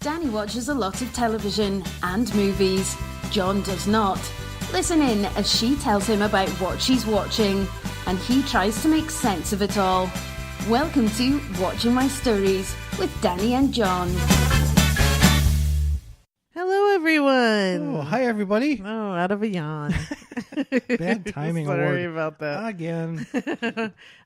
Dhani watches a lot of television and movies. John does not. Listen in as she tells him about what she's watching, and he tries to make sense of it all. Welcome to Watching My Stories with Dhani and John. Hello, everyone. Oh, hi, everybody. Oh, out of a yawn. Bad timing Sorry award. about that. Again.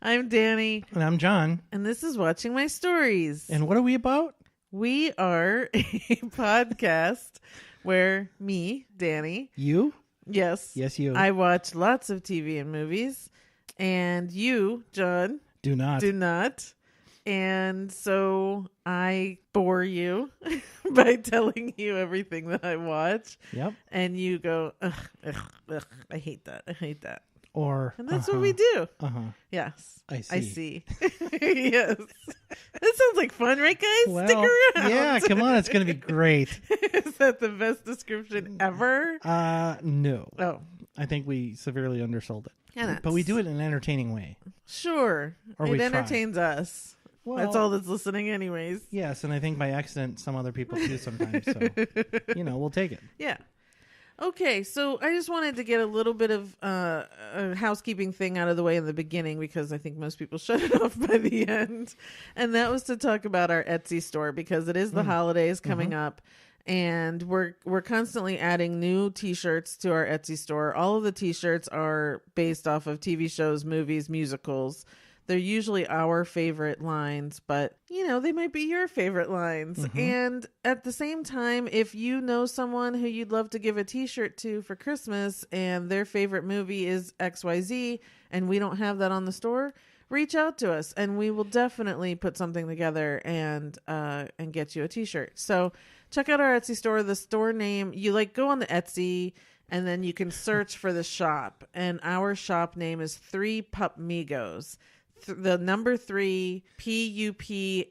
I'm Dhani. And I'm John. And this is Watching My Stories. And what are we about? We are a podcast where me, Dhani. You? Yes. Yes, you. I watch lots of TV and movies. And you, John. Do not. Do not. And so I bore you by telling you everything that I watch. Yep. And you go, ugh, I hate that. I hate that. And that's what we do. Yes. I see. Yes. That sounds like fun, right, guys? Well, stick around. Yeah, come on. It's going to be great. Is that the best description ever? No. Oh. I think we severely undersold it. Yeah, but we do it in an entertaining way. Sure. Or it we entertains us. Well, that's all that's listening anyways. Yes, and I think by accident some other people do sometimes. So, we'll take it. Yeah. Okay, so I just wanted to get a little bit of a housekeeping thing out of the way in the beginning because I think most people shut it off by the end. And that was to talk about our Etsy store because it is the holidays coming up. And we're constantly adding new T-shirts to our Etsy store. All of the T-shirts are based off of TV shows, movies, musicals. They're usually our favorite lines, but, they might be your favorite lines. And at the same time, if you know someone who you'd love to give a T-shirt to for Christmas and their favorite movie is XYZ and we don't have that on the store, reach out to us and we will definitely put something together and get you a T-shirt. So check out our Etsy store. The store name, you go on the Etsy and then you can search for the shop. And our shop name is 3 Pupmigos. The number 3 Pupmigos.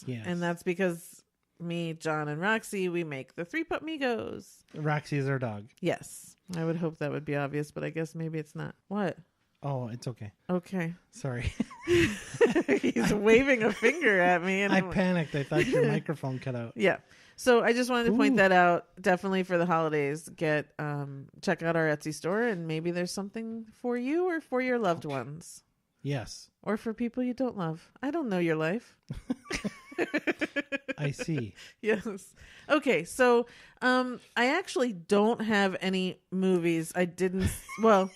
Yes. And that's because me, John, and Roxy, we make the 3 Pupmigos. Roxy is our dog. Yes. I would hope that would be obvious, but I guess maybe it's not. What? Oh, it's okay. Okay. Sorry. He's waving a finger at me. And I panicked. I thought your microphone cut out. Yeah. So I just wanted to point that out. Definitely for the holidays, check out our Etsy store and maybe there's something for you or for your loved ones. Yes. Or for people you don't love. I don't know your life. I see. Yes. Okay. So, I actually don't have any movies. I didn't. Well,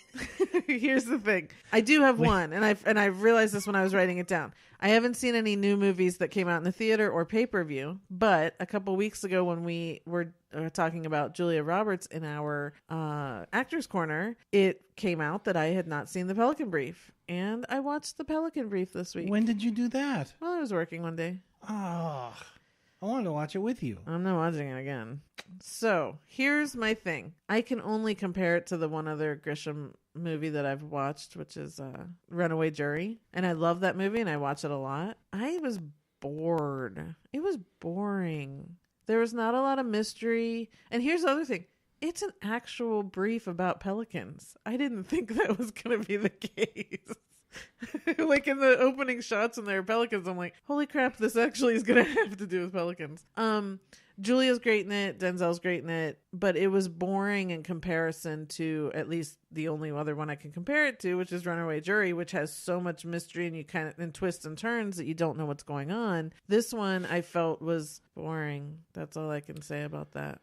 here's the thing. I do have one, and I realized this when I was writing it down. I haven't seen any new movies that came out in the theater or pay-per-view, but a couple weeks ago when we were talking about Julia Roberts in our Actors Corner, it came out that I had not seen The Pelican Brief, and I watched The Pelican Brief this week. When did you do that? Well, I was working one day. Oh, I wanted to watch it with you. I'm not watching it again. So here's my thing. I can only compare it to the one other Grisham movie that I've watched, which is Runaway Jury. And I love that movie and I watch it a lot. I was bored. It was boring. There was not a lot of mystery. And here's the other thing. It's an actual brief about pelicans. I didn't think that was going to be the case. Like in the opening shots when there are pelicans, I'm like, holy crap, this actually is going to have to do with pelicans. Julia's great in it. Denzel's great in it. But it was boring in comparison to at least the only other one I can compare it to, which is Runaway Jury, which has so much mystery and you and twists and turns that you don't know what's going on. This one I felt was boring. That's all I can say about that.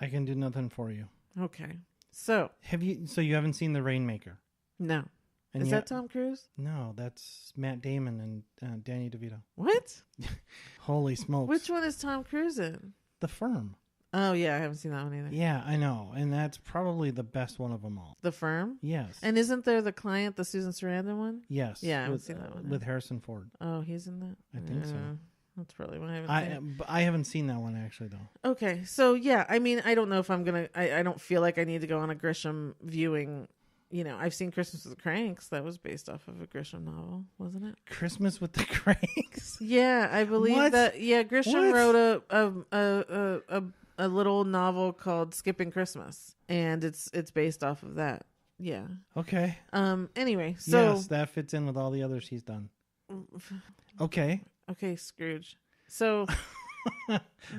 I can do nothing for you. Okay. So you haven't seen The Rainmaker? No. And is that Tom Cruise? No, that's Matt Damon and Danny DeVito. What? Holy smokes. Which one is Tom Cruise in? The Firm. Oh, yeah. I haven't seen that one either. Yeah, I know. And that's probably the best one of them all. The Firm? Yes. And isn't there The Client, the Susan Sarandon one? Yes. Yeah, I haven't seen that one. With Harrison Ford. Oh, he's in that? I think so. That's probably why I haven't seen it. But I haven't seen that one actually, though. Okay. So, yeah. I mean, I don't know if I'm going to... I don't feel like I need to go on a Grisham viewing... I've seen Christmas with the Cranks. That was based off of a Grisham novel, wasn't it? Christmas with the Cranks? Yeah, I believe that. Yeah, Grisham wrote a little novel called Skipping Christmas, and it's based off of that. Yeah. Okay. Anyway, so yes, that fits in with all the others he's done. Okay. Okay, Scrooge. So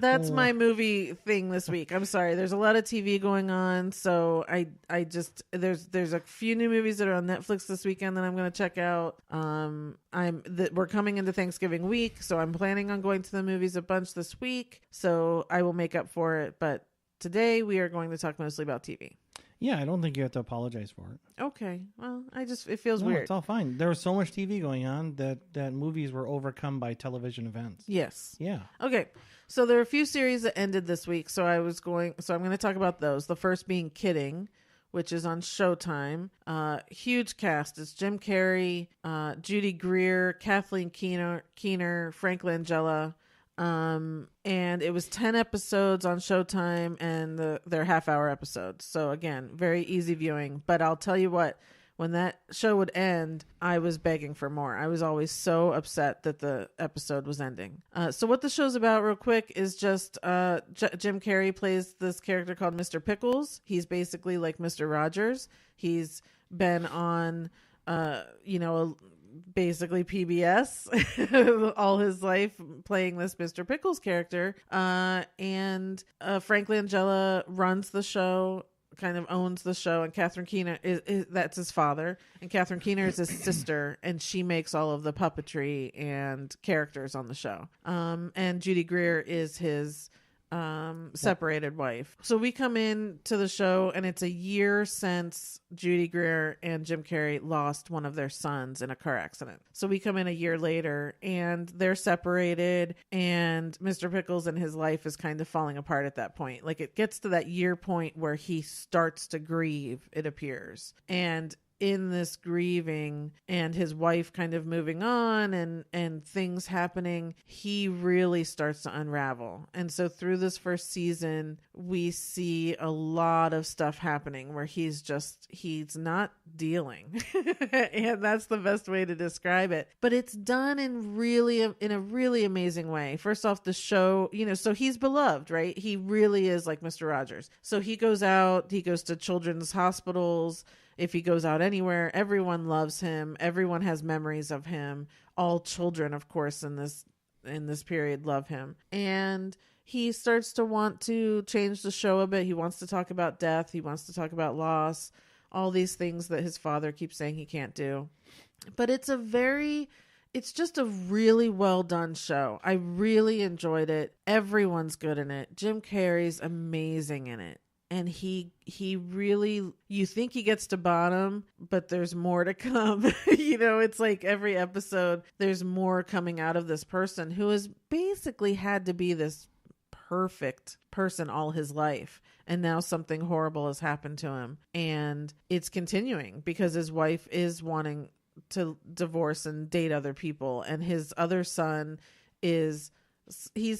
that's my movie thing this week. I'm sorry. There's a lot of TV going on. So I just, there's a few new movies that are on Netflix this weekend that I'm going to check out. We're coming into Thanksgiving week, so I'm planning on going to the movies a bunch this week. So I will make up for it. But today we are going to talk mostly about TV. Yeah, I don't think you have to apologize for it. Okay. Well, it feels weird. It's all fine. There was so much TV going on that movies were overcome by television events. Yes. Yeah. Okay. So there are a few series that ended this week. So I'm going to talk about those. The first being Kidding, which is on Showtime. Huge cast. It's Jim Carrey, Judy Greer, Kathleen Keener, Frank Langella. And it was 10 episodes on Showtime, and they're half-hour episodes. So again, very easy viewing. But I'll tell you what, when that show would end, I was begging for more. I was always so upset that the episode was ending. So what the show's about, real quick, is just Jim Carrey plays this character called Mr. Pickles. He's basically like Mr. Rogers. He's been on, basically PBS all his life, playing this Mr. Pickles character. And Frank Langella runs the show, kind of owns the show, and Catherine Keener is that's his father, and Catherine Keener is his sister, and she makes all of the puppetry and characters on the show. And Judy Greer is his separated wife. So we come in to the show, and it's a year since Judy Greer and Jim Carrey lost one of their sons in a car accident. So we come in a year later, and they're separated, and Mr. Pickles and his life is kind of falling apart at that point. Like, it gets to that year point where he starts to grieve, it appears. And in this grieving and his wife kind of moving on and things happening, he really starts to unravel. And so through this first season, we see a lot of stuff happening where he's not dealing. And that's the best way to describe it. But it's done in a really amazing way. First off, the show, so he's beloved, right? He really is like Mr. Rogers. So he goes to children's hospitals. If he goes out anywhere, everyone loves him. Everyone has memories of him. All children, of course, in this period love him. And he starts to want to change the show a bit. He wants to talk about death. He wants to talk about loss, all these things that his father keeps saying he can't do. But it's just a really well done show. I really enjoyed it. Everyone's good in it. Jim Carrey's amazing in it. And he really, you think he gets to bottom, but there's more to come. It's like every episode, there's more coming out of this person who has basically had to be this perfect person all his life. And now something horrible has happened to him. And it's continuing because his wife is wanting to divorce and date other people. And his other son he's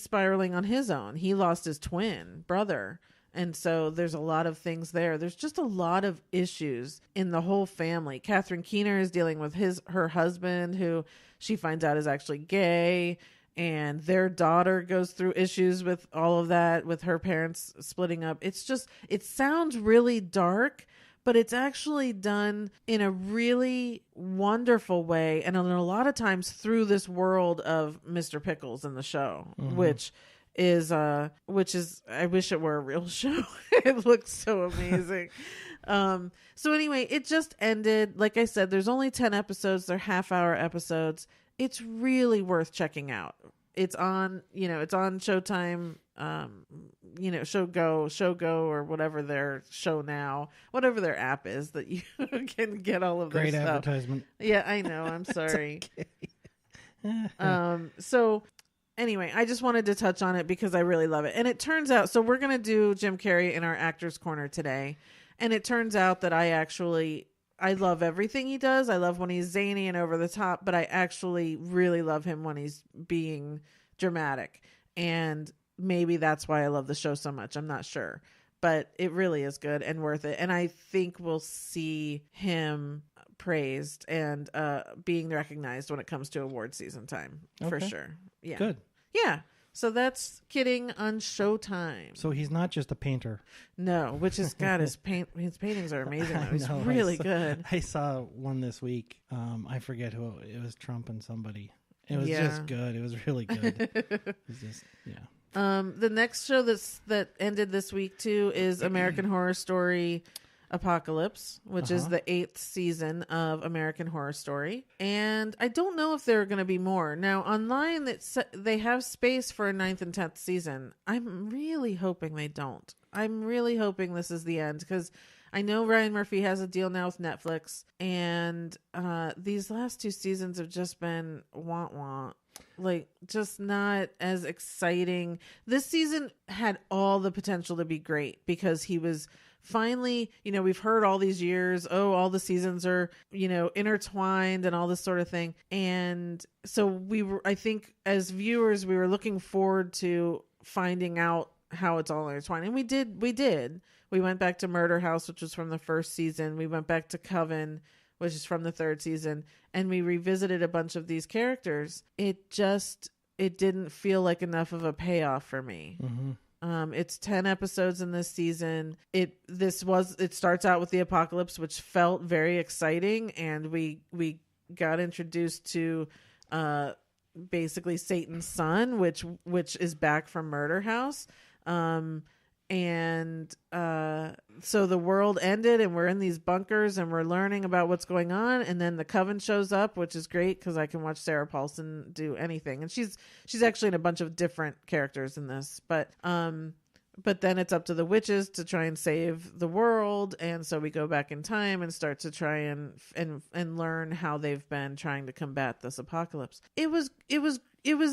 spiraling on his own. He lost his twin brother. And so there's a lot of things there. There's just a lot of issues in the whole family. Catherine Keener is dealing with her husband, who she finds out is actually gay. And their daughter goes through issues with all of that, with her parents splitting up. It sounds really dark, but it's actually done in a really wonderful way. And a lot of times through this world of Mr. Pickles in the show, which is I wish it were a real show. It looks so amazing. So anyway, it just ended. Like I said, there's only 10 episodes. They're half-hour episodes. It's really worth checking out. It's on Showtime, Showgo, or whatever their whatever their app is that you can get all of their Great stuff. advertisement. Yeah, I know. I'm sorry. So anyway, I just wanted to touch on it because I really love it. And it turns out, so we're going to do Jim Carrey in our Actors Corner today. And it turns out that I love everything he does. I love when he's zany and over the top, but I actually really love him when he's being dramatic. And maybe that's why I love the show so much. I'm not sure, but it really is good and worth it. And I think we'll see him praised and being recognized when it comes to award season time for sure. Yeah. Good. Yeah. So that's Kidding on Showtime. So he's not just a painter. No, which is, God, his paintings are amazing. He's really good. I saw one this week. I forget who it was, Trump and somebody. It was just good. It was really good. It was just, The next show that ended this week too is American Horror Story Apocalypse, which is the 8th season of American Horror Story. And I don't know if there are going to be more. Now, online, they have space for a 9th and 10th season. I'm really hoping they don't. I'm really hoping this is the end, because I know Ryan Murphy has a deal now with Netflix, and these last 2 seasons have just been wah-wah. Like, just not as exciting. This season had all the potential to be great, because he was finally, we've heard all these years, all the seasons are, intertwined and all this sort of thing. And so I think as viewers, we were looking forward to finding out how it's all intertwined. And we did. We went back to Murder House, which was from the 1st season. We went back to Coven, which is from the 3rd season. And we revisited a bunch of these characters. It didn't feel like enough of a payoff for me. Mm-hmm. It's 10 episodes in this season. It starts out with the apocalypse, which felt very exciting. And we got introduced to, basically Satan's son, which is back from Murder House. So the world ended, and we're in these bunkers, and we're learning about what's going on. And then the Coven shows up, which is great, because I can watch Sarah Paulson do anything. And she's actually in a bunch of different characters in this, but then it's up to the witches to try and save the world. And so we go back in time and start to try and learn how they've been trying to combat this apocalypse. It was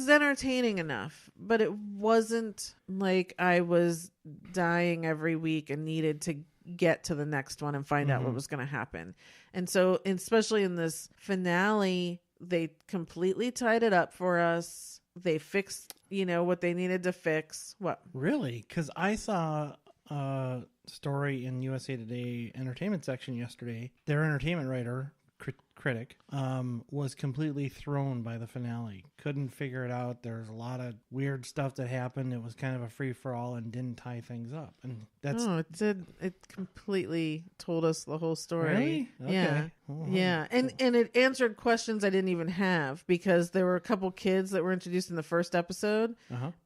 entertaining enough, but it wasn't like I was dying every week and needed to get to the next one and find out what was going to happen. And so, especially in this finale, they completely tied it up for us. They fixed, what they needed to fix. What? Really? Because I saw a story in USA Today entertainment section yesterday. Their entertainment writer, critic, was completely thrown by the finale. Couldn't figure it out. There's a lot of weird stuff that happened. It was kind of a free-for-all and didn't tie things up. And that's... Oh, it did. It completely told us the whole story. Really? Okay. Yeah. Oh, yeah. Cool. And it answered questions I didn't even have, because there were a couple kids that were introduced in the 1st episode,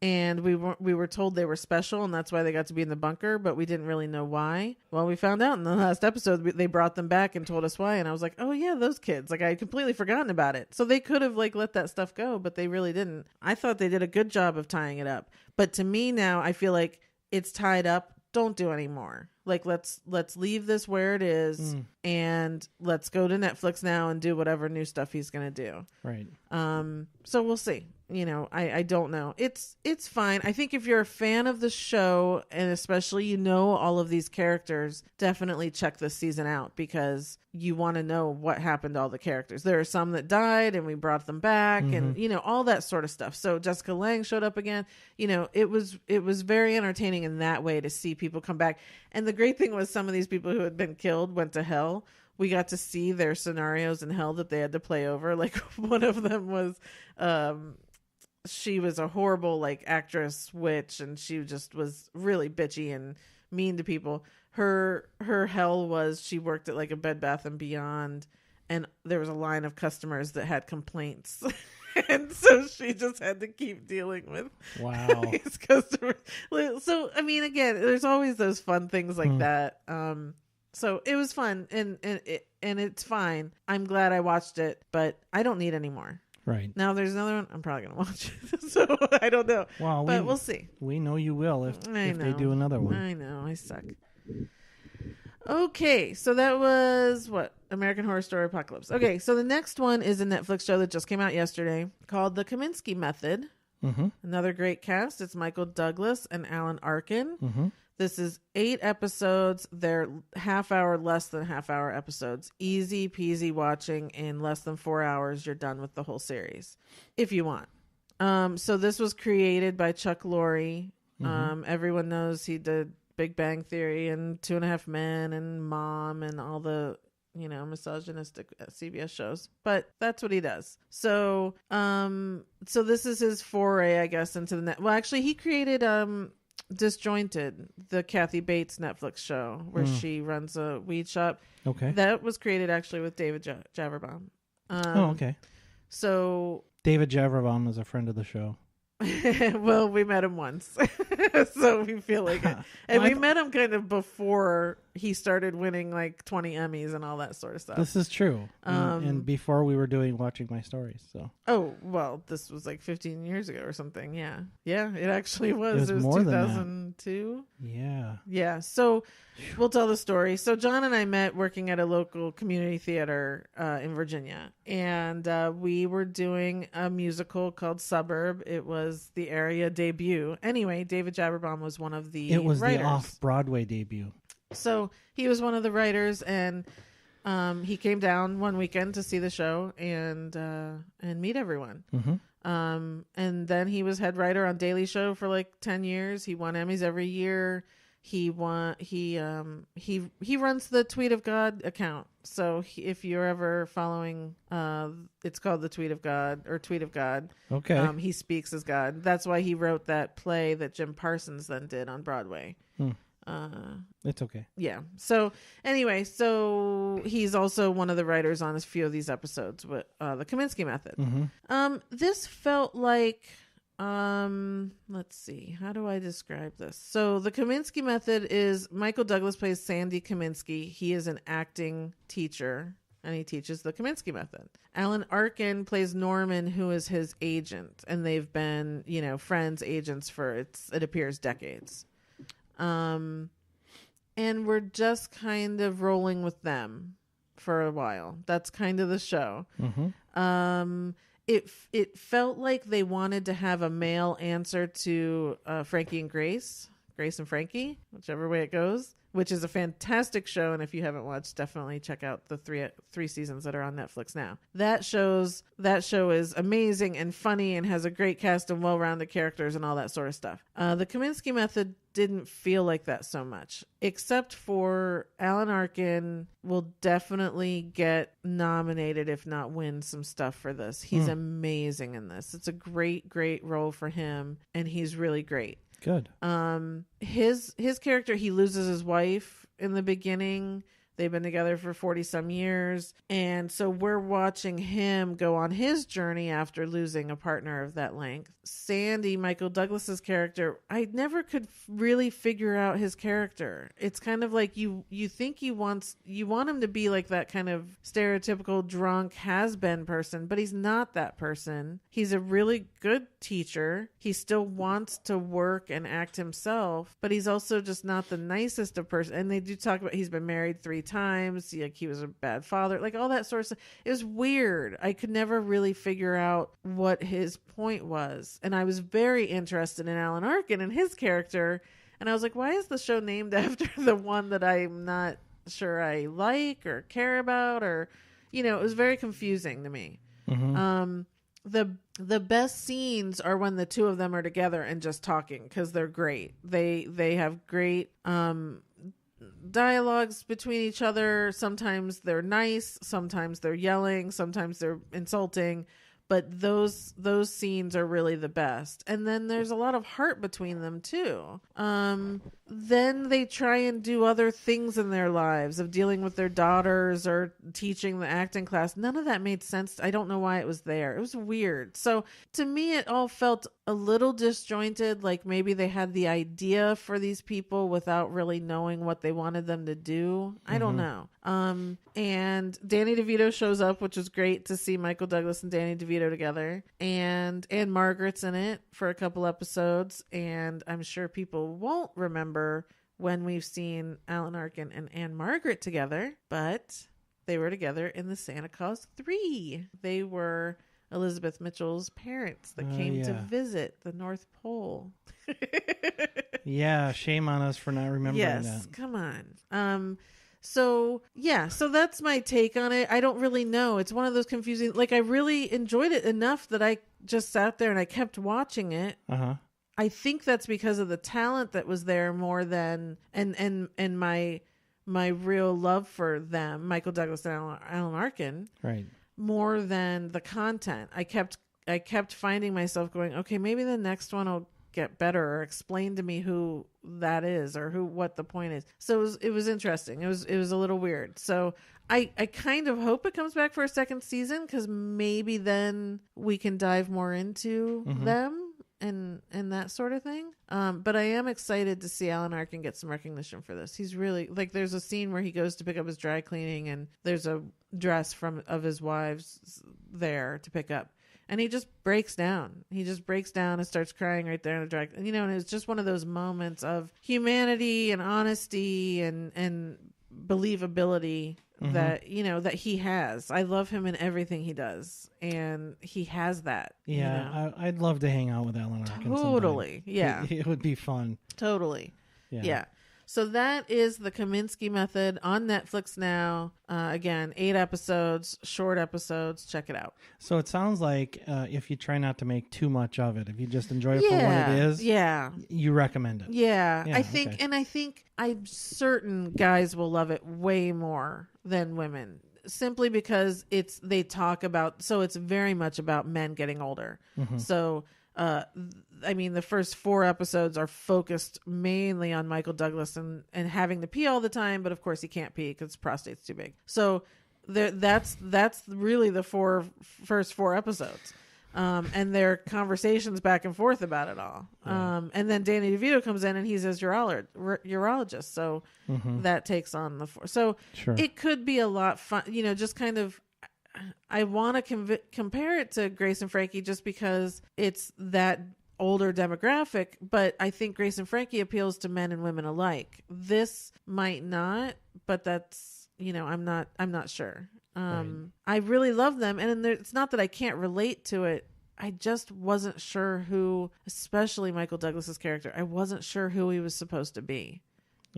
and we were told they were special, and that's why they got to be in the bunker, but we didn't really know why. Well, we found out in the last episode, they brought them back and told us why, and I was like, oh yeah, those kids. Like, I had completely forgotten about it. So they could have let that stuff go, but they really didn't. I thought they did a good job of tying it up. But to me now, I feel like it's tied up. Don't do any more. Like, let's leave this where it is, and let's go to Netflix now and do whatever new stuff he's going to do. Right. So we'll see. I don't know. It's fine. I think if you're a fan of the show, and especially all of these characters, definitely check this season out, because you want to know what happened to all the characters. There are some that died, and we brought them back, and all that sort of stuff. So Jessica Lange showed up again. It was very entertaining in that way to see people come back. And the great thing was, some of these people who had been killed went to hell. We got to see their scenarios in hell that they had to play over. Like, one of them was, she was a horrible actress witch, and she just was really bitchy and mean to people. Her hell was, she worked at a Bed Bath and Beyond, and there was a line of customers that had complaints. And so she just had to keep dealing with these customers. So, I mean, again, there's always those fun things like that. So it was fun, and it's fine. I'm glad I watched it, but I don't need any more. Right. Now there's another one. I'm probably going to watch it. So I don't know. Well, but we'll see. We know you will if they do another one. I know. I suck. Okay. So that was what? American Horror Story Apocalypse. Okay. So the next one is a Netflix show that just came out yesterday called The Kominsky Method. Another great cast. It's Michael Douglas and Alan Arkin. This is 8 episodes. They're less than half hour episodes. Easy peasy watching. In less than 4 hours, you're done with the whole series, if you want. So this was created by Chuck Lorre. Everyone knows he did Big Bang Theory and 2.5 Men and Mom and all the misogynistic CBS shows, but that's what he does. So this is his foray, I guess, into the net. Well, actually, he created Disjointed, the Kathy Bates Netflix show where she runs a weed shop. Okay. That was created actually with David Javerbaum. Okay. So David Javerbaum is a friend of the show. Well, we met him once, so we feel like it. And we met him kind of before he started winning like 20 Emmys and all that sort of stuff. This is true. And before we were doing Watching My Stories. So. Oh, well, this was like 15 years ago or something. Yeah. Yeah, it actually was. It was more 2002. Yeah. Yeah. So we'll tell the story. So John and I met working at a local community theater in Virginia. And we were doing a musical called Suburb. It was the area debut. Anyway, David Javerbaum was one of the It was writers. the off-Broadway debut. So he was one of the writers, and he came down one weekend to see the show and meet everyone. Mm-hmm. And then he was head writer on Daily Show for like 10 years. He won Emmys every year. He runs the Tweet of God account. So if you're ever following, it's called the Tweet of God or Tweet of God. Okay. He speaks as God. That's why he wrote that play that Jim Parsons then did on Broadway. It's okay. Yeah. So anyway, so he's also one of the writers on a few of these episodes with the Kominsky Method. Mm-hmm. This felt like, let's see, how do I describe this? So the Kominsky Method is Michael Douglas plays Sandy Kominsky. He is an acting teacher and he teaches the Kominsky Method. Alan Arkin plays Norman, who is his agent, and they've been, friends, agents for it appears decades. And we're just kind of rolling with them for a while. That's kind of the show. Mm-hmm. It felt like they wanted to have a male answer to Frankie and Grace and Frankie, whichever way it goes, which is a fantastic show. And if you haven't watched, definitely check out the three seasons that are on Netflix now. That show is amazing and funny and has a great cast and well-rounded characters and all that sort of stuff. The Kominsky Method didn't feel like that so much, except for Alan Arkin will definitely get nominated, if not win some stuff for this. He's amazing in this. It's a great, great role for him, and he's really great. Good. His character, he loses his wife in the beginning. They've been together for 40 some years. And so we're watching him go on his journey after losing a partner of that length. Sandy, Michael Douglas's character, I never could really figure out his character. It's kind of like you think you want him to be like that kind of stereotypical drunk has-been person, but he's not that person. He's a really good teacher. He still wants to work and act himself, but he's also just not the nicest of person. And they do talk about he's been married 3 times. He was a bad father, like all that sort of stuff. It was weird. I could never really figure out what his point was. And I was very interested in Alan Arkin and his character. And I was like, why is the show named after the one that I'm not sure I like or care about? Or, it was very confusing to me. Mm-hmm. The best scenes are when the two of them are together and just talking, because they're great. They have great dialogues between each other. Sometimes they're nice, sometimes they're yelling, sometimes they're insulting, but those scenes are really the best. And then there's a lot of heart between them too. Then they try and do other things in their lives of dealing with their daughters or teaching the acting class. None of that made sense. I don't know why it was there. It was weird. So to me, it all felt a little disjointed, like maybe they had the idea for these people without really knowing what they wanted them to do. I don't know. And Danny DeVito shows up, which is great to see Michael Douglas and Danny DeVito together. And Margaret's in it for a couple episodes. And I'm sure people won't remember when we've seen Alan Arkin and Anne Margaret together, but they were together in the Santa Claus 3. They were Elizabeth Mitchell's parents that came to visit the North Pole. Yeah, shame on us for not remembering that. Yes, come on. So that's my take on it. I don't really know. It's one of those confusing, like I really enjoyed it enough that I just sat there and I kept watching it. Uh-huh. I think that's because of the talent that was there more than and my real love for them, Michael Douglas and Alan Arkin, right? More than the content. I kept finding myself going, okay, maybe the next one will get better or explain to me who that is or what the point is. So it was interesting. It was a little weird. So I kind of hope it comes back for a second season, because maybe then we can dive more into them and that sort of thing. But I am excited to see Alan Arkin get some recognition for this. He's really, like, there's a scene where he goes to pick up his dry cleaning and there's a dress of his wife's there to pick up. And he just breaks down. He just breaks down and starts crying right there in the dry. And it's just one of those moments of humanity and honesty and believability that, that he has. I love him in everything he does. And he has that. Yeah, I'd love to hang out with Alan Arkin. Totally. Sometime. Yeah. It would be fun. Totally. Yeah. So that is the Kominsky Method on Netflix now. Again, 8 episodes, short episodes. Check it out. So it sounds like if you try not to make too much of it, if you just enjoy it for what it is, you recommend it. Yeah, I think I'm certain guys will love it way more than women, simply because it's very much about men getting older. So the first 4 episodes are focused mainly on Michael Douglas and having to pee all the time, but of course he can't pee because his prostate's too big. So that's really the first 4 episodes. And their conversations back and forth about it all. And then Danny DeVito comes in and he's his urologist. So that takes on the 4. So it could be a lot fun, just kind of, I want to compare it to Grace and Frankie just because it's that older demographic, but I think Grace and Frankie appeals to men and women alike. This might not, but that's, I'm not sure. I really love them, and it's not that I can't relate to it. I just wasn't sure who, especially Michael Douglas's character, I wasn't sure who he was supposed to be.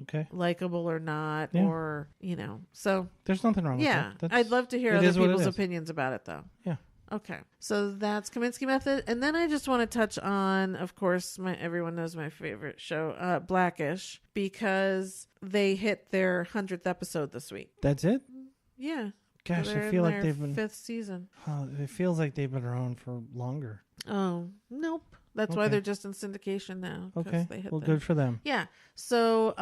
Okay. Likable or not, or, so. There's nothing wrong with that. Yeah. I'd love to hear other people's opinions about it, though. Yeah. Okay. So that's Kominsky Method. And then I just want to touch on, of course, everyone knows my favorite show, Blackish, because they hit their 100th episode this week. That's it? Yeah. Gosh, I feel like they've been 5th season. It feels like they've been around for longer. Oh, nope. That's why they're just in syndication now. Okay. Well, good for them. Yeah. So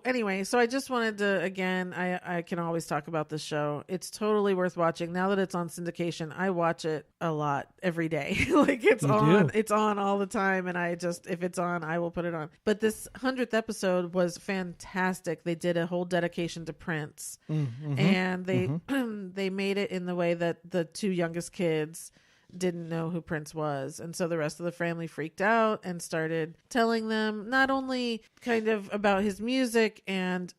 anyway, I just wanted to, again, I can always talk about this show. It's totally worth watching. Now that it's on syndication, I watch it a lot every day. Like it's on all the time. And if it's on, I will put it on. But this 100th episode was fantastic. They did a whole dedication to Prince, and they made it in the way that the 2 youngest kids didn't know who Prince was, and so the rest of the family freaked out and started telling them not only kind of about his music and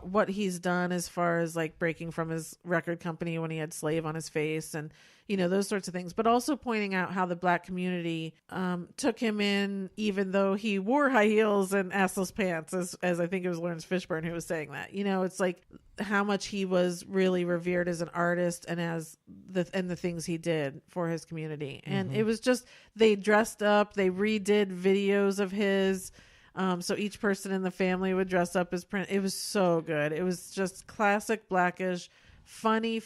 what he's done as far as like breaking from his record company when he had Slave on his face and those sorts of things, but also pointing out how the Black community took him in even though he wore high heels and assless pants, as I think it was Lawrence Fishburne who was saying that. It's like how much he was really revered as an artist and as the things he did for his community. And it was just, they dressed up, they redid videos of his, so each person in the family would dress up as Prince. It was so good. It was just classic Blackish. Funny,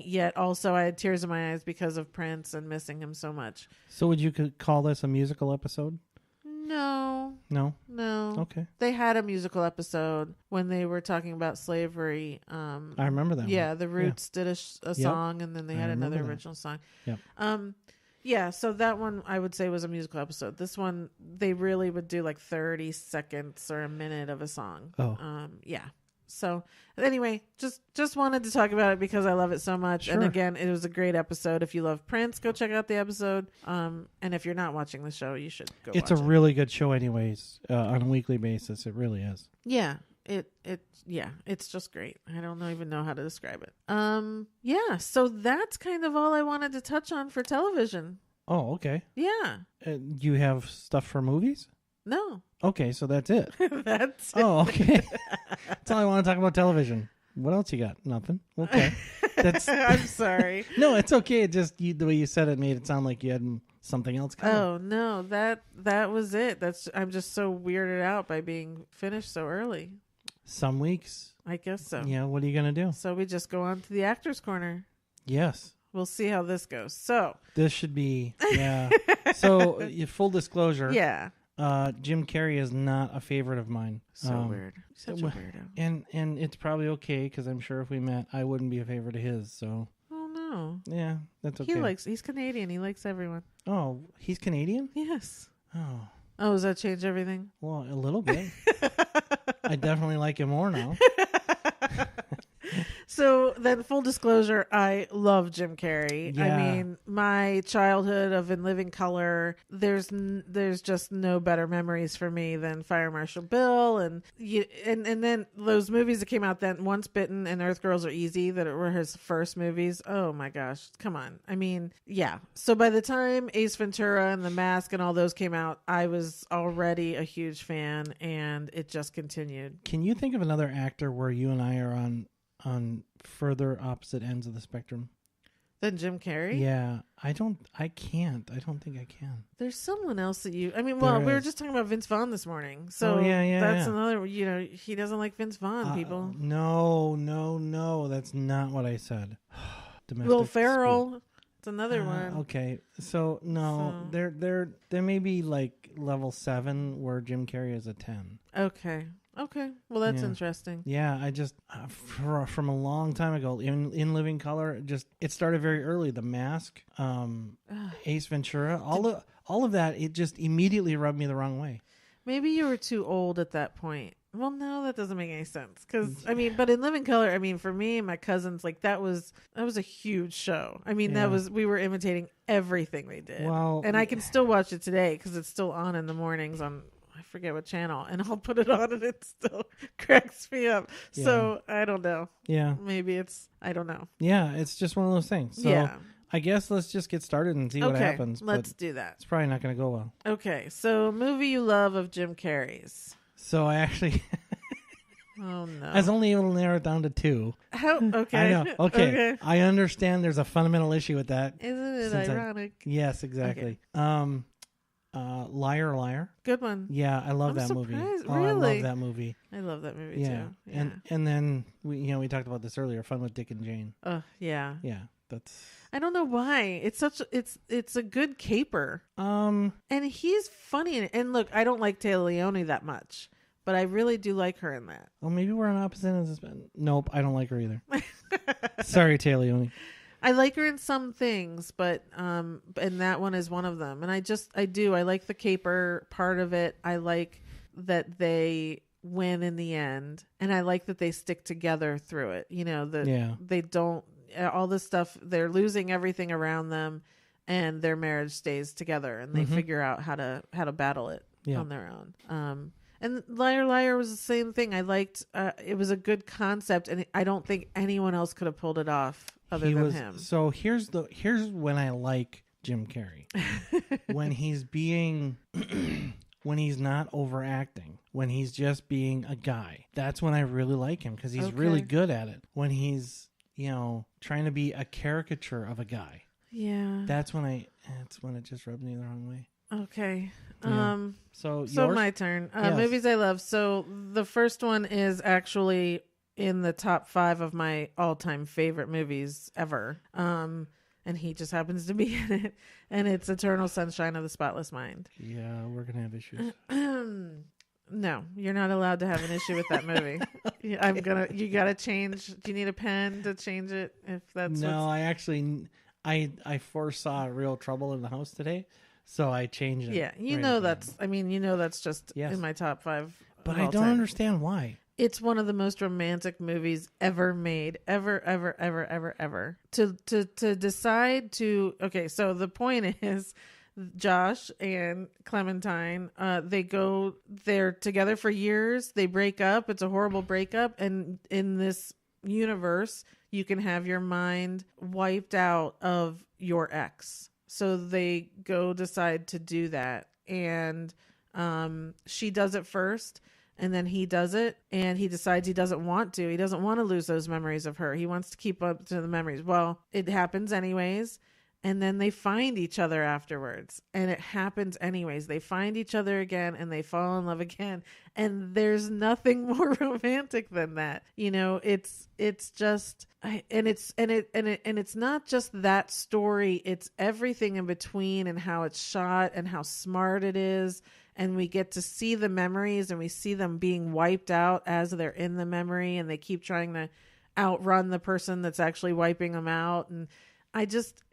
yet also I had tears in my eyes because of Prince and missing him so much. So would you call this a musical episode? No. Okay. They had a musical episode when they were talking about slavery. I remember that. Yeah, one. The Roots did a song, and then they had another original song. Yep. Yeah, so that one I would say was a musical episode. This one, they really would do like 30 seconds or a minute of a song. Oh. Yeah. So anyway, just wanted to talk about it because I love it so much. Sure. And again, it was a great episode. If you love Prince, go check out the episode. And if you're not watching the show, you should go watch it. It's a really good show anyways, on a weekly basis. It really is. Yeah. It's just great. I don't even know how to describe it. Yeah, so that's kind of all I wanted to touch on for television. Oh, okay. Yeah. You have stuff for movies? No. Okay, so that's it. That's it. Oh, okay. That's all I want to talk about television. What else you got? Nothing. Okay. That's. I'm sorry. No, it's okay. It just the way you said it made it sound like you had something else coming. Oh no, that was it. I'm just so weirded out by being finished so early. Some weeks. I guess so. Yeah. What are you gonna do? So we just go on to the Actors Corner. Yes. we'll see how this goes. So this should be, yeah. So full disclosure. Yeah. Jim Carrey is not a favorite of mine. So weird. Such a weirdo. And it's probably okay, because I'm sure if we met, I wouldn't be a favorite of his. So. Oh no. Yeah, that's okay. He's Canadian. He likes everyone. Oh, he's Canadian? Yes. Oh. Oh, does that change everything? Well, a little bit. I definitely like him more now. So then, full disclosure, I love Jim Carrey. Yeah. I mean, my childhood of In Living Color, there's just no better memories for me than Fire Marshal Bill, and then those movies that came out then, Once Bitten and Earth Girls Are Easy, that were his first movies. Oh my gosh, come on. I mean, yeah. So by the time Ace Ventura and The Mask and all those came out, I was already a huge fan, and it just continued. Can you think of another actor where you and I are on further opposite ends of the spectrum? Then Jim Carrey? Yeah, I can't. I don't think I can. There's someone else that we were just talking about Vince Vaughn this morning. So that's another, he doesn't like Vince Vaughn, people. No, that's not what I said. Will Ferrell, it's another one. Okay, so no, there may be like level 7 where Jim Carrey is a 10. Okay. Well, that's interesting. Yeah, I just from a long time ago, in Living Color, it started very early. The Mask, Ace Ventura, all of that, it just immediately rubbed me the wrong way. Maybe you were too old at that point. Well, no, that doesn't make any sense. Because but in Living Color, I mean, for me and my cousins, like that was a huge show. I mean, we were imitating everything they did. Well, and I can still watch it today because it's still on in the mornings on, I forget what channel, and I'll put it on and it still cracks me up. Yeah. So I don't know. Yeah. Maybe I don't know. Yeah, it's just one of those things. So I guess let's just get started and see what happens. Let's do that. It's probably not going to go well. Okay, so movie you love of Jim Carrey's. So I actually... Oh no! I was only able to narrow it down to 2. How? Okay. I know. Okay. I understand there's a fundamental issue with that. Isn't it ironic? Yes, exactly. Okay. Liar, Liar. Good one. Yeah, I love that movie. Really? I love that movie. I love that movie too. Yeah. And then we talked about this earlier. Fun with Dick and Jane. Yeah. Yeah, that's. I don't know why. It's a good caper. And he's funny. And look, I don't like Taylor Leone that much, but I really do like her in that. Well, maybe we're on opposite ends of the spectrum. Nope, I don't like her either. Sorry, Taylor Leone. I like her in some things, but and that one is one of them. And I like the caper part of it. I like that they win in the end, and I like that they stick together through it. They don't, all this stuff, they're losing everything around them, and their marriage stays together, and they figure out how to battle it on their own. And Liar Liar was the same thing. I liked it was a good concept, and I don't think anyone else could have pulled it off other than him. So here's when I like Jim Carrey. When he's being when he's not overacting, when he's just being a guy. That's when I really like him, because he's really good at it. When he's, trying to be a caricature of a guy. Yeah. That's when it just rubbed me the wrong way. Okay. Yeah. So my turn. Yes. Movies I love. So the first one is actually in the top 5 of my all-time favorite movies ever. And he just happens to be in it. And it's Eternal Sunshine of the Spotless Mind. Yeah, we're gonna have issues. No, you're not allowed to have an issue with that movie. Okay. You gotta change. Do you need a pen to change it? If that's no, I foresaw real trouble in the house today. So I changed it. Yeah, that's just in my top 5. But I don't understand why. It's one of the most romantic movies ever made, ever. To decide to, okay, so the point is, Josh and Clementine, they're together for years. They break up. It's a horrible breakup, and in this universe, you can have your mind wiped out of your ex. So they decide to do that. And she does it first, and then he does it, and he decides he doesn't want to. He doesn't want to lose those memories of her. He wants to keep up to the memories. Well, it happens anyways. and then they find each other afterwards, and it happens anyways. They find each other again and they fall in love again, and there's nothing more romantic than that. You know, it's just, and it's not just that story, it's everything in between, and how it's shot and how smart it is. And we get to see the memories, and we see them being wiped out as they're in the memory, and they keep trying to outrun the person that's actually wiping them out. And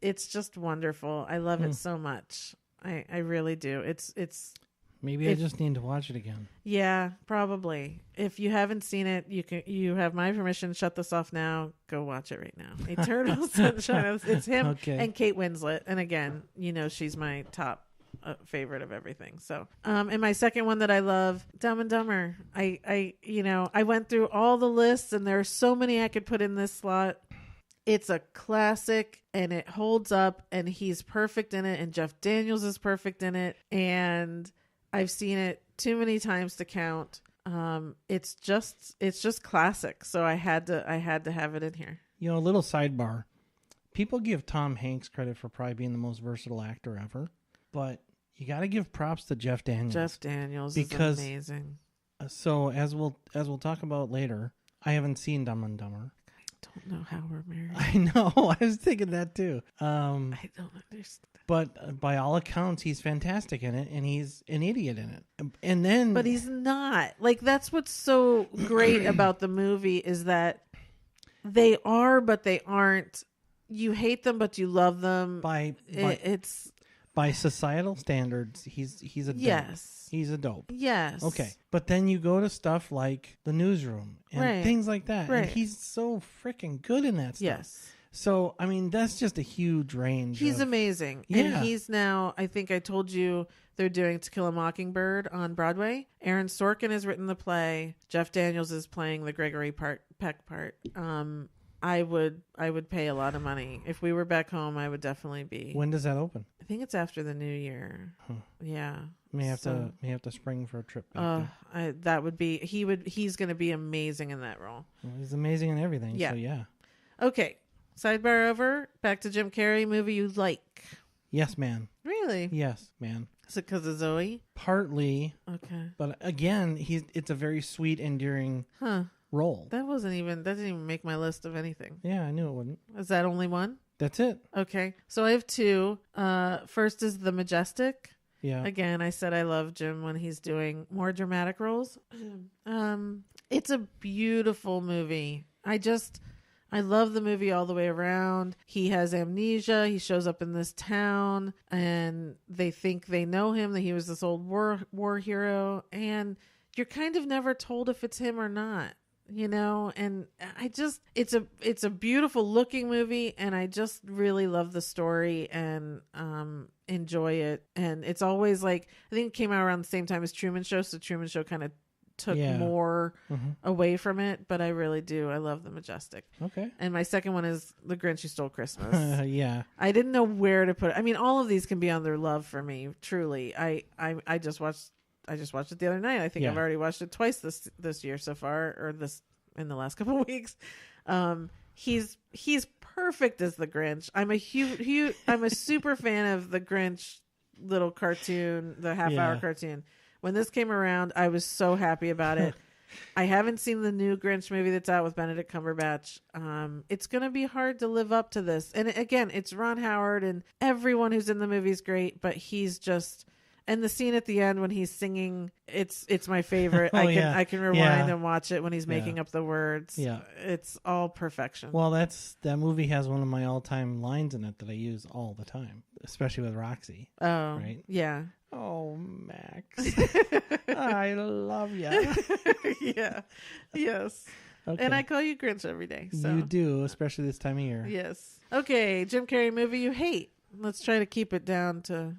it's just wonderful. I love it so much. I really do. It's maybe I just need to watch it again. Yeah, probably. If you haven't seen it, you have my permission. Shut this off now. Go watch it right now. Eternal Sunshine. It's him and Kate Winslet. And again, you know, she's my top favorite of everything. So and my second one that I love, Dumb and Dumber. I went through all the lists, and there are so many I could put in this slot. It's a classic, and it holds up, and he's perfect in it, and Jeff Daniels is perfect in it, and I've seen it too many times to count. It's just classic, so I had to have it in here. You know, a little sidebar. People give Tom Hanks credit for probably being the most versatile actor ever, but you got to give props to Jeff Daniels. Jeff Daniels is amazing. So as we'll talk about later, I haven't seen Dumb and Dumber. I don't know how we're married. I know. I was thinking that too. I don't understand. But by all accounts, he's fantastic in it, and he's an idiot in it. And then, but he's not. Like, that's what's so great about the movie, is that they are, but they aren't. You hate them, but you love them. By societal standards, he's a dope. Yes. He's a dope. Yes. Okay. But then you go to stuff like The Newsroom and things like that. Right. And he's so freaking good in that stuff. Yes. So, I mean, that's just a huge range. He's amazing. Yeah. And he's now, I think I told you, they're doing To Kill a Mockingbird on Broadway. Aaron Sorkin has written the play. Jeff Daniels is playing the Gregory Peck part. I would pay a lot of money. If we were back home, I would definitely be. When does that open? I think it's after the new year. Huh. Yeah. May have to spring for a trip back there. That would be he's going to be amazing in that role. Well, he's amazing in everything. Yeah. So yeah. Okay. Sidebar over. Back to Jim Carrey. Movie you like? Yes, man. Really? Yes, man. Is it because of Zoe? Partly. Okay. But again, it's a very sweet, endearing role. That didn't even make my list of anything. Yeah, I knew it wouldn't. Is that only one? That's it. Okay. So I have two. First is The Majestic. Yeah. Again, I said I love Jim when he's doing more dramatic roles. It's a beautiful movie. I love the movie all the way around. He has amnesia. He shows up in this town, and they think they know him, that he was this old war hero, and you're kind of never told if it's him or not. You know, and it's a beautiful looking movie, and I just really love the story and enjoy it. And it's always like, I think it came out around the same time as Truman Show, so Truman Show kind of took more away from it, but I really do. I love The Majestic. Okay. And my second one is The Grinch Who Stole Christmas. Yeah. I didn't know where to put it. I mean, all of these can be on their love for me, truly. I just watched it the other night. I think I've already watched it twice this year so far, or in the last couple of weeks. He's perfect as the Grinch. I'm a super fan of the Grinch little cartoon, the half-hour cartoon. When this came around, I was so happy about it. I haven't seen the new Grinch movie that's out with Benedict Cumberbatch. It's going to be hard to live up to this. And again, it's Ron Howard, and everyone who's in the movie is great, but he's just... And the scene at the end when he's singing, it's my favorite. I can rewind and watch it when he's making up the words. Yeah. It's all perfection. Well, that movie has one of my all-time lines in it that I use all the time, especially with Roxy. Oh, right? Yeah. Oh, Max. I love you. Yeah. Yes. Okay. And I call you Grinch every day. So. You do, especially this time of year. Yes. Okay, Jim Carrey movie you hate. Let's try to keep it down to...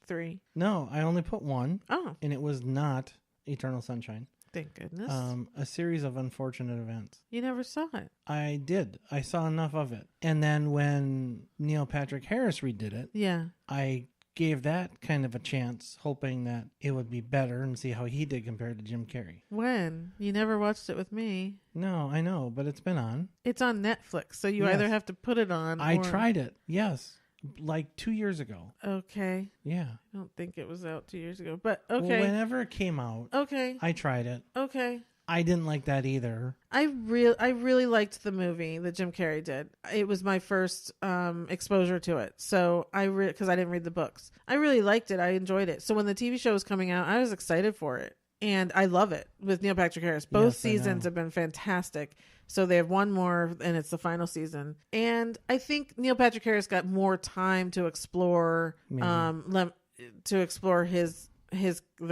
3. No, I only put one. Oh. And it was not Eternal Sunshine. Thank goodness. A series of unfortunate events. You never saw it. I did. I saw enough of it. And then when Neil Patrick Harris redid it, I gave that kind of a chance, hoping that it would be better and see how he did compared to Jim Carrey. When? You never watched it with me. No, I know, but it's been on. It's on Netflix, so you either have to put it on I tried it, yes. like 2 years ago. Okay. Yeah. I don't think it was out 2 years ago, but okay. Well, whenever it came out, okay. I tried it. Okay. I didn't like that either. I really liked the movie that Jim Carrey did. It was my first exposure to it. So because I didn't read the books. I really liked it. I enjoyed it. So when the TV show was coming out, I was excited for it. And I love it with Neil Patrick Harris. Both seasons have been fantastic. So they have one more and it's the final season. And I think Neil Patrick Harris got more time to explore the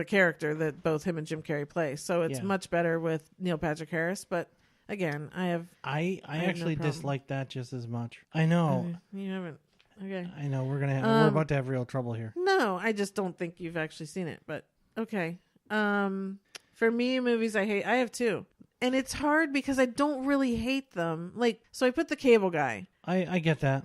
character that both him and Jim Carrey play. So it's much better with Neil Patrick Harris. But again, I actually dislike that just as much. I know. You haven't. Okay. I know we're about to have real trouble here. No, I just don't think you've actually seen it. But okay. For me, movies I hate, I have two. And it's hard because I don't really hate them. Like, so I put The Cable Guy. I get that.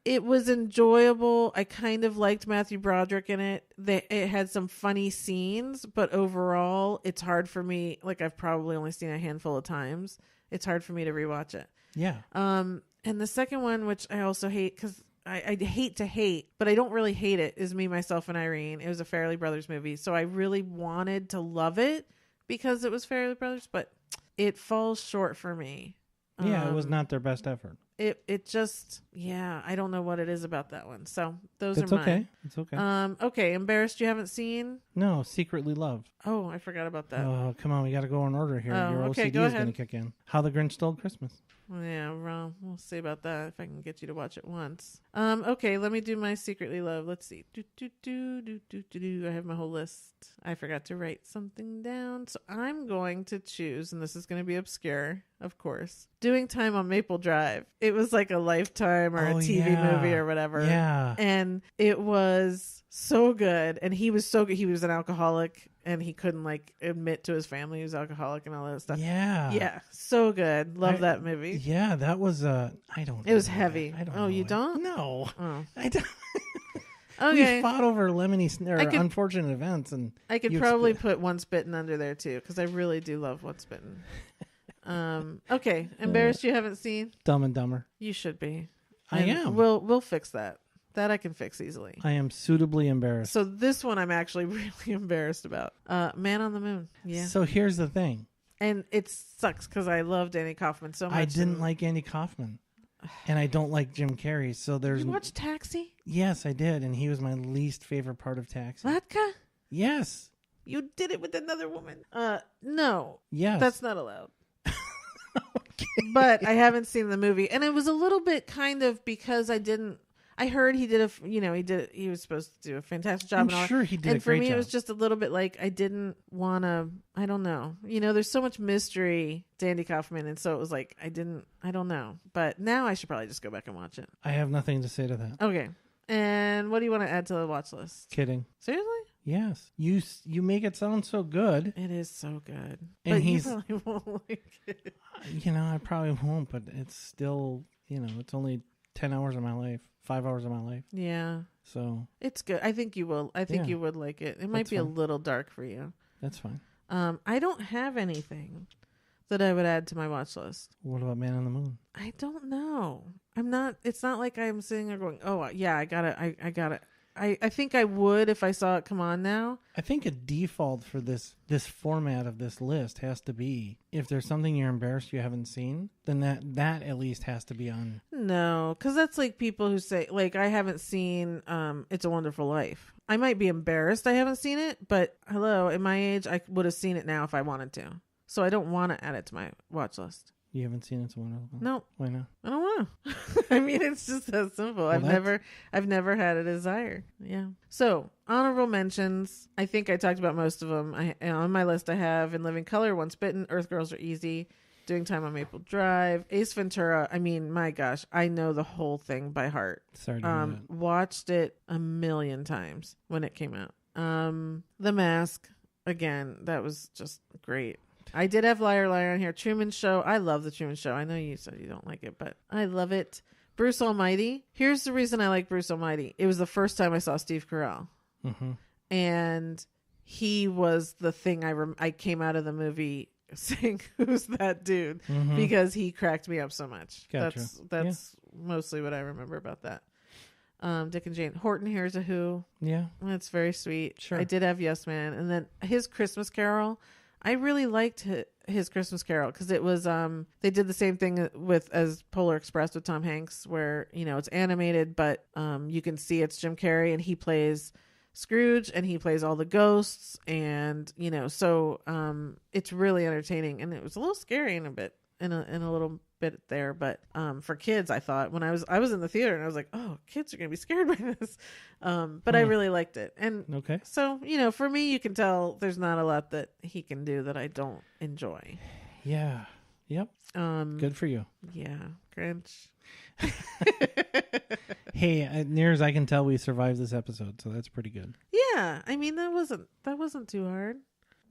It was enjoyable. I kind of liked Matthew Broderick in it. It had some funny scenes, but overall, it's hard for me. Like, I've probably only seen it a handful of times. It's hard for me to rewatch it. Yeah. And the second one, which I also hate because I hate to hate, but I don't really hate it, is Me, Myself, and Irene. It was a Farrelly Brothers movie. So I really wanted to love it because it was Farrelly Brothers, but it falls short for me. Yeah, it was not their best effort. It just, I don't know what it is about that one. So those are mine. Okay. It's okay. Okay, Embarrassed you haven't seen? No, Secretly Loved. Oh, I forgot about that. Oh, come on. We got to go in order here. Oh, Your okay, OCD go is ahead. going to kick in. How the Grinch Stole Christmas. Yeah, well, we'll see about that if I can get you to watch it once. Okay, let me do my Secretly Loved. Let's see. I have my whole list. I forgot to write something down. So I'm going to choose, and this is going to be obscure, of course, Doing Time on Maple Drive. It was like a Lifetime or a TV movie or whatever. Yeah. And it was so good. And he was so good. He was an alcoholic and he couldn't like admit to his family he was alcoholic and all that stuff. Yeah. Yeah. So good. Love that movie. Yeah, that was I don't know. It was heavy. I don't know. You don't? No. Oh. I don't. Okay. We fought over unfortunate events, and I could probably put Once Bitten under there too, because I really do love Once Bitten. Okay, Embarrassed you haven't seen? Dumb and Dumber. You should be. I am. We'll fix that. That I can fix easily. I am suitably embarrassed. So this one I'm actually really embarrassed about. Man on the Moon. Yeah. So here's the thing. And it sucks because I loved Andy Kaufman so much. I didn't like Andy Kaufman. And I don't like Jim Carrey, so there's... You watched Taxi? Yes, I did, and he was my least favorite part of Taxi. Vodka? Yes. You did it with another woman. No. Yes. That's not allowed. Okay. But I haven't seen the movie, and it was a little bit kind of because I heard he did he was supposed to do a fantastic job. I'm sure he did a great job. And for me, it was just a little bit like I didn't want to, I don't know. There's so much mystery to Andy Kaufman, and so it was like I don't know. But now I should probably just go back and watch it. I have nothing to say to that. Okay. And what do you want to add to the watch list? Kidding. Seriously? Yes. You make it sound so good. It is so good. And but you probably won't like it. I probably won't, but it's still, it's only 10 hours of my life. 5 hours of my life. Yeah. So it's good. I think you will. I think you would like it. It might be a little dark for you. That's fine. I don't have anything that I would add to my watch list. What about Man on the Moon? I don't know. It's not like I'm sitting there going, oh yeah, I got it. I think I would if I saw it come on now. I think a default for this format of this list has to be if there's something you're embarrassed you haven't seen, then that at least has to be on. No, because that's like people who say, like, I haven't seen It's a Wonderful Life. I might be embarrassed I haven't seen it, but hello, at my age, I would have seen it now if I wanted to. So I don't want to add it to my watch list. You haven't seen It's a Wonderful Life? No. Why not? I don't want to. I mean, it's just that simple. Well, I've never had a desire. Yeah. So honorable mentions. I think I talked about most of them. On my list I have In Living Color, Once Bitten, Earth Girls Are Easy, Doing Time on Maple Drive, Ace Ventura. I mean, my gosh, I know the whole thing by heart. Sorry to hear that. Watched it a million times when it came out. The Mask. Again, that was just great. I did have Liar Liar on here. Truman Show. I love the Truman Show. I know you said you don't like it, but I love it. Bruce Almighty. Here's the reason I like Bruce Almighty. It was the first time I saw Steve Carell. Mm-hmm. And he was the thing I came out of the movie saying, who's that dude? Mm-hmm. Because he cracked me up so much. Gotcha. That's mostly what I remember about that. Dick and Jane. Horton Hears a Who. Yeah. That's very sweet. Sure. I did have Yes Man. And then his Christmas Carol. I really liked his Christmas Carol because it was they did the same thing as Polar Express with Tom Hanks, where it's animated, but you can see it's Jim Carrey and he plays Scrooge and he plays all the ghosts, and so it's really entertaining, and it was a little scary in a little bit there, but for kids, I thought when I was in the theater and I was like, oh, kids are gonna be scared by this, but I really liked it. And okay, so for me, you can tell there's not a lot that he can do that I don't enjoy. Yeah. Yep. Good for you. Yeah, Grinch. Hey, near as I can tell, we survived this episode, so that's pretty good. Yeah, I mean that wasn't too hard,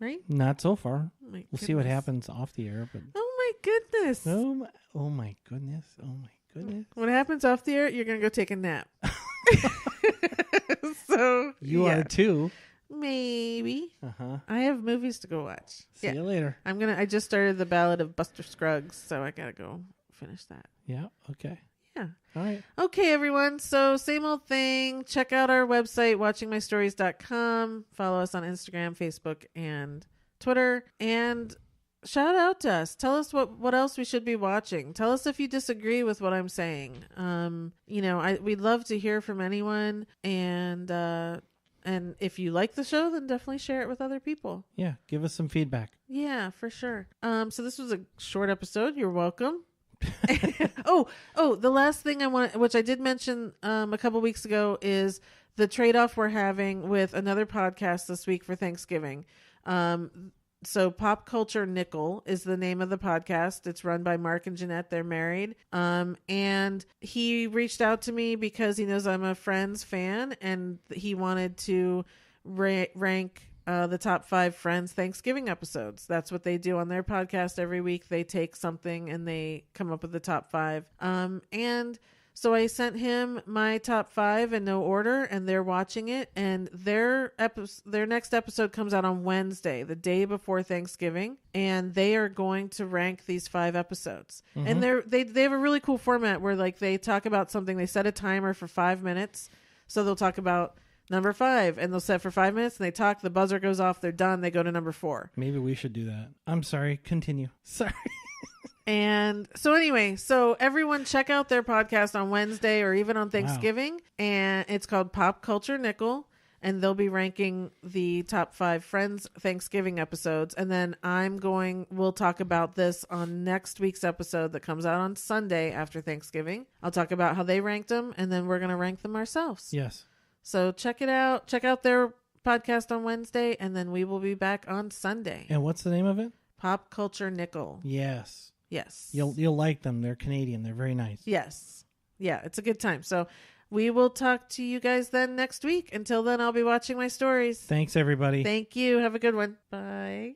right? Not so far. My We'll see what goodness. happens off the air, but Oh my goodness! oh my goodness! Oh my goodness! What happens off the air? You're gonna go take a nap. So You are too. maybe. Uh-huh. I have movies to go watch. See you later. I just started the Ballad of Buster Scruggs, so I gotta go finish that. Yeah. Okay. Yeah. All right. Okay, everyone. So same old thing. Check out our website, watchingmystories.com. Follow us on Instagram, Facebook, and Twitter. And shout out to us. Tell us what else we should be watching. Tell us if you disagree with what I'm saying. We'd love to hear from anyone. And if you like the show, then definitely share it with other people. Yeah. Give us some feedback. Yeah, for sure. So this was a short episode. You're welcome. The last thing I want, which I did mention a couple weeks ago, is the trade-off we're having with another podcast this week for Thanksgiving. So Pop Culture Nickel is the name of the podcast. It's run by Marc and Jeannette. They're married. And he reached out to me because he knows I'm a Friends fan, and he wanted to rank the top 5 Friends Thanksgiving episodes. That's what they do on their podcast every week. They take something and they come up with the top 5. And so I sent him my top 5 in no order, and they're watching it. And their next episode comes out on Wednesday, the day before Thanksgiving, and they are going to rank these 5 episodes. Mm-hmm. And they have a really cool format where they talk about something. They set a timer for 5 minutes, so they'll talk about number 5, and they'll set for 5 minutes, and they talk, the buzzer goes off, they're done, they go to number 4. Maybe we should do that. I'm sorry. Continue. Sorry. And so anyway, everyone check out their podcast on Wednesday or even on Thanksgiving. Wow. And it's called Pop Culture Nickel, and they'll be ranking the top 5 Friends Thanksgiving episodes. And then we'll talk about this on next week's episode that comes out on Sunday after Thanksgiving. I'll talk about how they ranked them, and then we're going to rank them ourselves. Yes. So check it out. Check out their podcast on Wednesday, and then we will be back on Sunday. And what's the name of it? Pop Culture Nickel. Yes. Yes. You'll like them. They're Canadian. They're very nice. Yes. Yeah, it's a good time. So we will talk to you guys then next week. Until then, I'll be watching my stories. Thanks, everybody. Thank you. Have a good one. Bye.